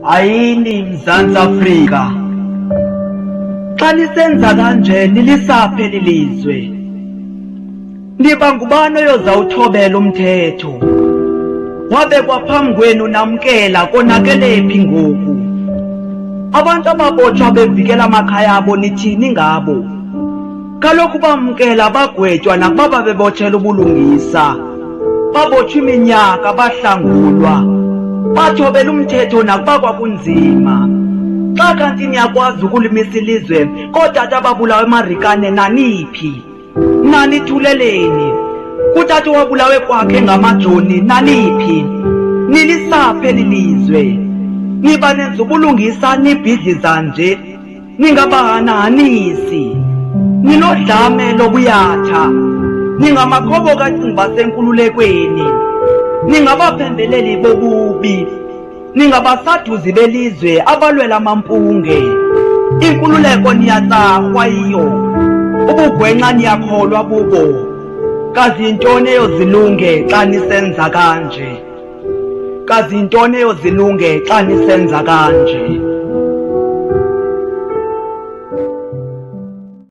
Hayini Mzansi Afrikaa. Xa lisenza kanje nilisaphe lilizwe. Niba ngubani oyozawuthobela umthetho? Wabekwa phambi kwenu namkela konakelephi ngoku? Abantu ababotshwa bevikela amakhaya abo nithini ngabo? Kaloku bamkela bagwetywa nakuba bebotshela ubulungisa. Babotshwa iminyaka bahlangulwa. Bathobela umthetho nakuba kwakunzima. Xa kanti niyakwazi ukulimisa ilizwe kootata ababulawe emarikane naniphi? Nanithuleleni. Kutata owabulawe kwakhe ngamajoni naniphi? Nilisaphe lilizwe. Niba nenza ubulungisa nibhidliza nje. Ningabahananisi. Ninodlame lobuyatha. Ningamakhobokacinga basenkululekweni. Ningabaphembeleli bobubi. Ningabasaduzi belizwe abalwela amampunge. Inkululeko niyatsarhwa yiyo. Ubugwenxa niyakholwa bubo. Kazi yintoni eyozilunge xa nisenza kanje? Kazi yintoni eyozilunge xa nisenza kanje?